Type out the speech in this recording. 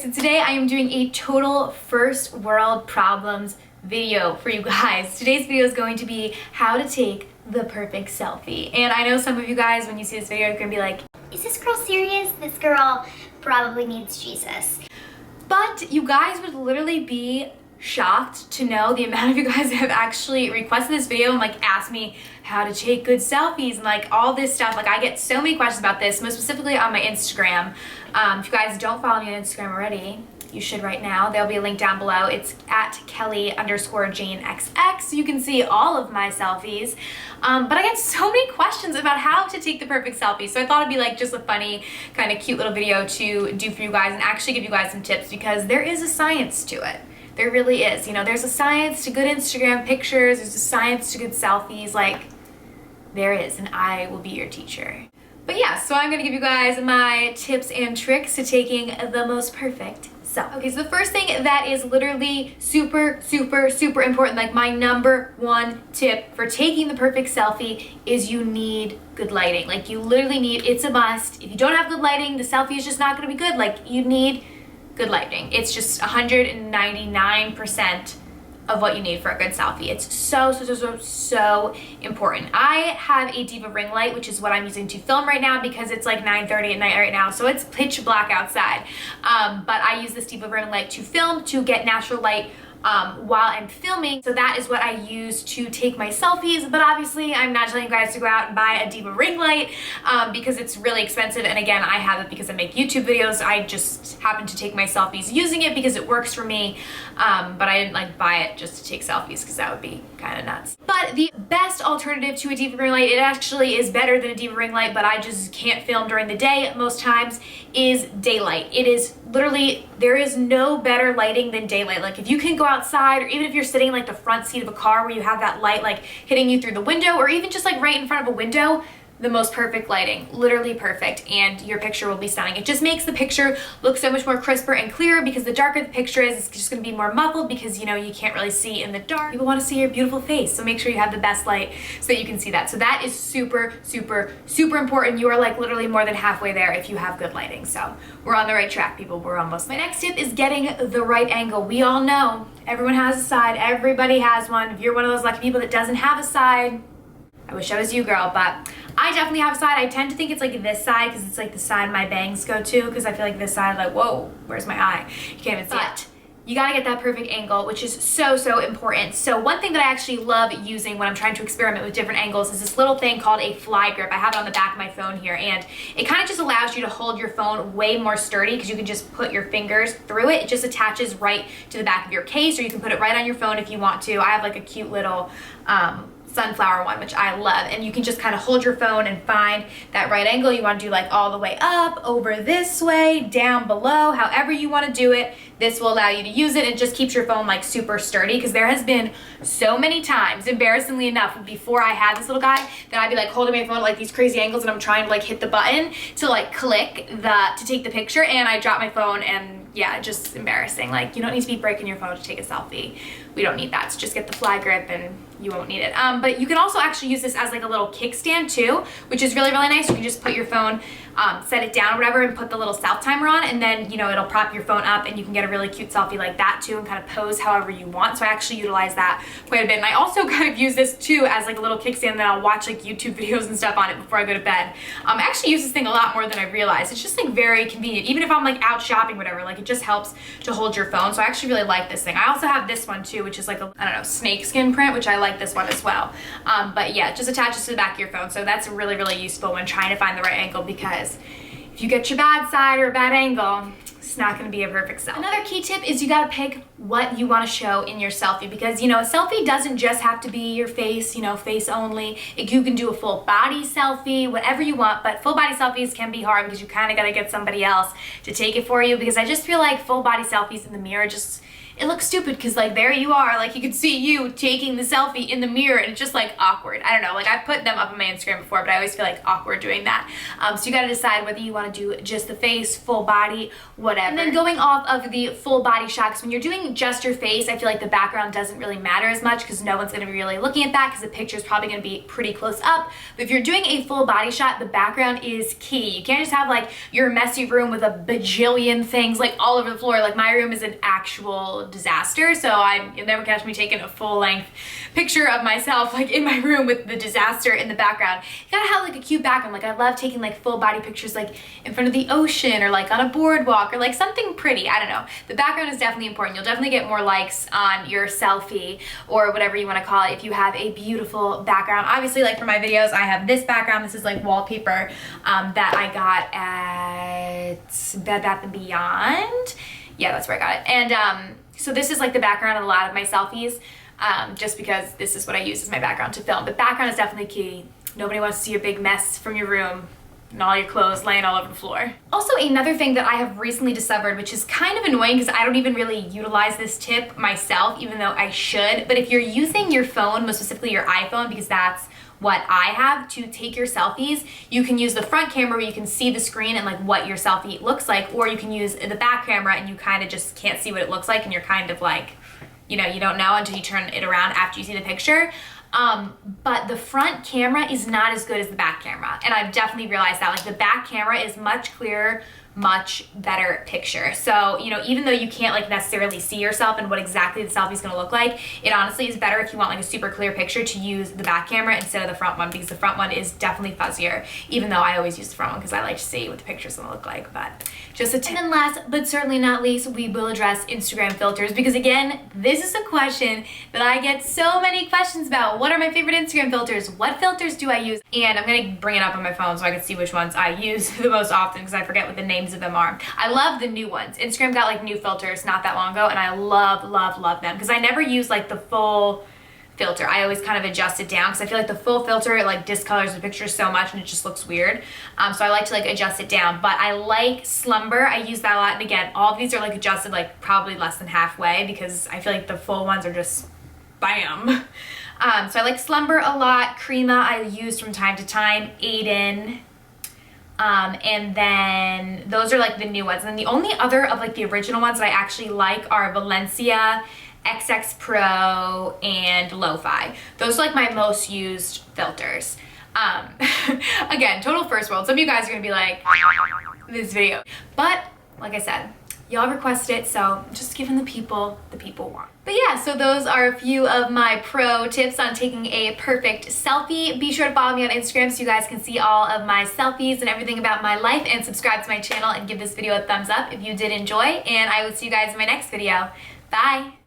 So today I am doing a total first world problems video for you guys. Today's video is going to be how to take the perfect selfie. And I know some of you guys, when you see this video, you're gonna be like, is this girl serious? This girl probably needs Jesus. But you guys would literally be shocked to know the amount of you guys that have actually requested this video and like asked me how to take good selfies and like all this stuff. Like I get so many questions about this, most specifically on my Instagram. If you guys don't follow me on Instagram already, you should right now. There'll be a link down below. It's at Kelly_JaneXX. You can see all of my selfies. But I get so many questions about how to take the perfect selfie. So I thought it'd be like just a funny, kind of cute little video to do for you guys and actually give you guys some tips because there is a science to it. There really is. You know, there's a science to good Instagram pictures. There's a science to good selfies. Like, there is, and I will be your teacher. But yeah, so I'm gonna give you guys my tips and tricks to taking the most perfect selfie. Okay, so the first thing that is literally super important, like my #1 tip for taking the perfect selfie is you need good lighting. Like you literally need, it's a must. If you don't have good lighting, the selfie is just not gonna be good. Like you need good lighting. It's just 199% of what you need for a good selfie. It's so important. I have a Diva ring light, which is what I'm using to film right now because it's like 9:30 at night right now, so it's pitch black outside. But I use this Diva ring light to film, to get natural light while I'm filming. So that is what I use to take my selfies. But obviously I'm not telling you guys to go out and buy a Diva ring light because it's really expensive. And again, I have it because I make YouTube videos. I just happen to take my selfies using it because it works for me. But I didn't like buy it just to take selfies because that would be kind of nuts. But the best alternative to a Diva ring light, it actually is better than a Diva ring light, but I just can't film during the day most times, is daylight. It is literally, there is no better lighting than daylight. Like if you can go outside, or even if you're sitting in like the front seat of a car where you have that light like hitting you through the window, or even just like right in front of a window, the most perfect lighting, literally perfect, and your picture will be stunning. It just makes the picture look so much more crisper and clearer because the darker the picture is, it's just gonna be more muffled because you know you can't really see in the dark. People wanna see your beautiful face, so make sure you have the best light so that you can see that. So that is super important. You are like literally more than halfway there if you have good lighting. So we're on the right track, people, we're almost there. My next tip is getting the right angle. We all know everyone has a side, everybody has one. If you're one of those lucky people that doesn't have a side, I wish I was you, girl, but I definitely have a side. I tend to think it's like this side because it's like the side my bangs go to, because I feel like this side, like, whoa, where's my eye? You can't even see it. You gotta get that perfect angle, which is so important. So one thing that I actually love using when I'm trying to experiment with different angles is this little thing called a fly grip. I have it on the back of my phone here, and it kind of just allows you to hold your phone way more sturdy because you can just put your fingers through it. It just attaches right to the back of your case, or you can put it right on your phone if you want to. I have like a cute little sunflower one, which I love, and you can just kind of hold your phone and find that right angle. You want to do like all the way up, over this way, down below, however you want to do it. This will allow you to use it and just keeps your phone like super sturdy, because there has been so many times, embarrassingly enough, before I had this little guy, that I'd be like holding my phone at like these crazy angles and I'm trying to like hit the button to like click to take the picture, and I drop my phone, and yeah, just embarrassing. Like you don't need to be breaking your phone to take a selfie. We don't need that. So just get the fly grip and you won't need it. But you can also actually use this as like a little kickstand too, which is really nice. You can just put your phone, set it down or whatever, and put the little self timer on, and then you know it'll prop your phone up and you can get a really cute selfie like that too, and kind of pose however you want. So I actually utilize that quite a bit, and I also kind of use this too as like a little kickstand that I'll watch like YouTube videos and stuff on it before I go to bed. I actually use this thing a lot more than I realized. It's just like very convenient, even if I'm like out shopping, whatever. Like it just helps to hold your phone. So I actually really like this thing. I also have this one too, which is like a, I don't know, snake skin print, which I like this one as well. But yeah, it just attaches to the back of your phone. So that's really useful when trying to find the right angle, because if you get your bad side or a bad angle, it's not gonna be a perfect selfie. Another key tip is you gotta pick what you wanna show in your selfie, because you know, a selfie doesn't just have to be your face, you know, face only. You can do a full body selfie, whatever you want, but full body selfies can be hard because you kinda gotta get somebody else to take it for you, because I just feel like full body selfies in the mirror just, it looks stupid because like there you are, like you can see you taking the selfie in the mirror and it's just like awkward. I don't know, like I've put them up on my Instagram before, but I always feel like awkward doing that. So you gotta decide whether you wanna do just the face, full body, whatever. And then going off of the full body shots, when you're doing just your face, I feel like the background doesn't really matter as much because no one's gonna be really looking at that because the picture is probably gonna be pretty close up. But if you're doing a full body shot, the background is key. You can't just have like your messy room with a bajillion things like all over the floor. Like my room is an actual disaster, so you'll never catch me taking a full-length picture of myself like in my room with the disaster in the background. You gotta have like a cute background. Like I love taking like full body pictures like in front of the ocean or like on a boardwalk or like something pretty. I don't know. The background is definitely important. You'll definitely get more likes on your selfie or whatever you want to call it if you have a beautiful background. Obviously, like for my videos, I have this background. This is like wallpaper that I got at Bed Bath & Beyond. Yeah, that's where I got it. And so this is like the background of a lot of my selfies, just because this is what I use as my background to film. But background is definitely key. Nobody wants to see a big mess from your room and all your clothes laying all over the floor. Also, another thing that I have recently discovered, which is kind of annoying because I don't even really utilize this tip myself, even though I should, but if you're using your phone, most specifically your iPhone, because that's what I have, to take your selfies, you can use the front camera where you can see the screen and like what your selfie looks like, or you can use the back camera and you kind of just can't see what it looks like and you're kind of like, you know, you don't know until you turn it around after you see the picture. But the front camera is not as good as the back camera, and I've definitely realized that. Like the back camera is much clearer, much better picture. So, you know, even though you can't like necessarily see yourself and what exactly the selfie is going to look like, it honestly is better if you want like a super clear picture to use the back camera instead of the front one, because the front one is definitely fuzzier, even though I always use the front one because I like to see what the picture's going to look like. But just a tip. And then last but certainly not least, we will address Instagram filters, because again, this is a question that I get so many questions about. What are my favorite Instagram filters? What filters do I use? And I'm going to bring it up on my phone so I can see which ones I use the most often, because I forget what the names of them are. I love the new ones. Instagram got like new filters not that long ago, and I love them because I never use like the full filter. I always kind of adjust it down because I feel like the full filter, it like discolors the picture so much and it just looks weird. So I like to like adjust it down, but I like Slumber. I use that a lot, and again, all of these are like adjusted like probably less than halfway because I feel like the full ones are just bam. So I like Slumber a lot. Crema I use from time to time. Aiden. And then those are like the new ones. And then the only other of like the original ones that I actually like are Valencia, XX Pro, and Lo-Fi. Those are like my most used filters. Again, total first world. Some of you guys are gonna be like, this video. But like I said, y'all requested it, so just giving the people want. But yeah, so those are a few of my pro tips on taking a perfect selfie. Be sure to follow me on Instagram so you guys can see all of my selfies and everything about my life, and subscribe to my channel and give this video a thumbs up if you did enjoy, and I will see you guys in my next video. Bye!